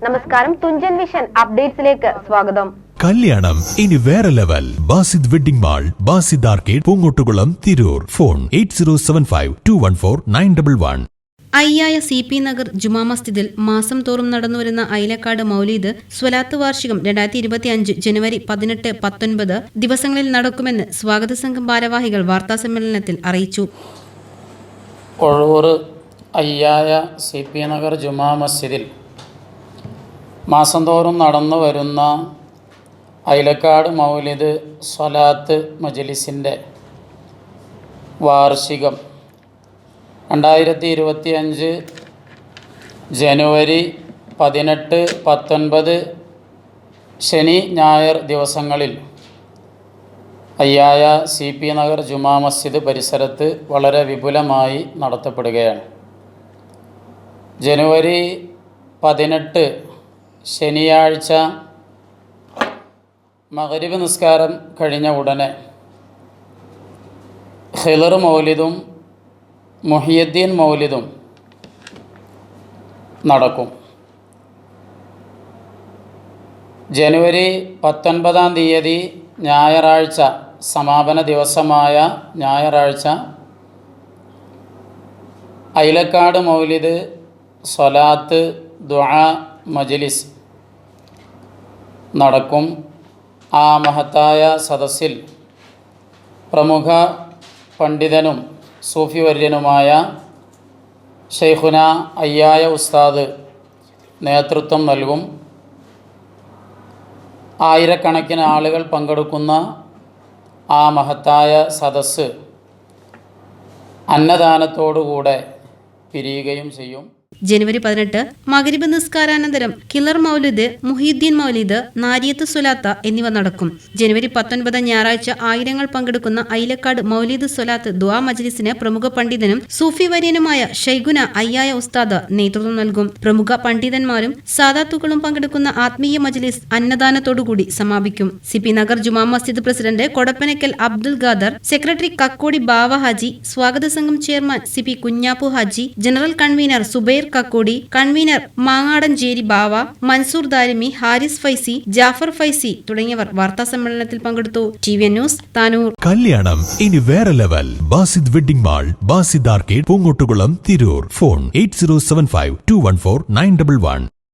നമസ്കാരം, തുഞ്ചൻ വിഷൻ അപ്ഡേറ്റ്സിലേക്ക് സ്വാഗതം. കല്യാണം ഇനി വേറെ level. Basid wedding mall, Basid arcade, Poongottukulam, Tirur. Phone 8075214911. അയ്യായ CP നഗർ ജുമാ മസ്ജിദിൽ മാസം തോറും നടന്നുവരുന്ന ഐലക്കാട് മൗലീദ് സ്വലാത്ത് വാർഷികം 2025 ജനുവരി 18, 19 ദിവസങ്ങളിൽ നടക്കുമെന്ന് സ്വാഗത സംഘം ഭാരവാഹികൾ വാർത്താസമ്മേളനത്തിൽ അറിയിച്ചു. ഒഴൂർ അയ്യായ CP നഗർ ജുമാ മസ്ജിദിൽ മാസം തോറും നടന്നു വരുന്ന ഐലക്കാട് മൗലിദ് സ്വലാത്ത് മജ്ലിസിൻ്റെ വാർഷികം 2025 ജനുവരി 18, 19 ശനി ഞായർ ദിവസങ്ങളിൽ അയ്യായ CP നഗർ ജുമാ മസ്ജിദ് പരിസരത്ത് വളരെ വിപുലമായി നടത്തപ്പെടുകയാണ്. ജനുവരി 18 ശനിയാഴ്ച മഗ്രിബ് നിസ്കാരം കഴിഞ്ഞ ഉടനെ ഖിളർ മൗലിദും മുഹിയുദ്ദീൻ മൗലിദും നടക്കും. ജനുവരി 19-ാം തീയതി ഞായറാഴ്ച, സമാപന ദിവസമായ ഞായറാഴ്ച ഐലക്കാട് മൗലിദ് സ്വലാത്ത് ദുആ മജ്ലിസ് നടക്കും. ആ മഹത്തായ സദസ്സിൽ പ്രമുഖ പണ്ഡിതനും സൂഫി വര്യനുമായ ഷെയ്ഖുന അയ്യായ ഉസ്താദ് നേതൃത്വം നൽകും. ആയിരക്കണക്കിന് ആളുകൾ പങ്കെടുക്കുന്ന ആ മഹത്തായ സദസ്സ് അന്നദാനത്തോടുകൂടെ പിരിയുകയും ചെയ്യും. ജനുവരി 18 മഗ്രിബ് നിസ്കാരാനന്തരം ഖിളർ മൗലിദ്, മുഹിയുദ്ദീൻ മൗലിദ്, നാരിയത്ത് സ്വലാത്ത എന്നിവ നടക്കും. ജനുവരി 19 ഞായറാഴ്ച ആയിരങ്ങൾ പങ്കെടുക്കുന്ന ഐലക്കാട് മൗലിദ് സ്വലാത്ത് ദുആ മജ്ലിസിന് പ്രമുഖ പണ്ഡിതനും സൂഫി വര്യനുമായ ഷെയ്ഖുന അയ്യായ ഉസ്താദ് നേതൃത്വം നൽകും. പ്രമുഖ പണ്ഡിതന്മാരും സാദാത്തുക്കളും പങ്കെടുക്കുന്ന ആത്മീയ മജ്ലിസ് അന്നദാനത്തോടുകൂടി സമാപിക്കും. CP Nagar Juma Masjid president Kodappanakkal Abdul Khader, secretary Kakkodi Bava Haji, സ്വാഗത സംഘം chairman CP Kunhappu Haji, general convener Zubair Kakkodi, convener Mangadancheri Bava, Mansoor Darimi, Haris Faizi, Jafar Faizi തുടങ്ങിയവർ വാർത്താസമ്മേളനത്തിൽ പങ്കെടുത്തു. TVN news, Tanur. കല്യാണം ഇനി വേറെ level. Basid wedding mall, Basid arcade, Poongottukulam, Tirur. Phone 8075214911.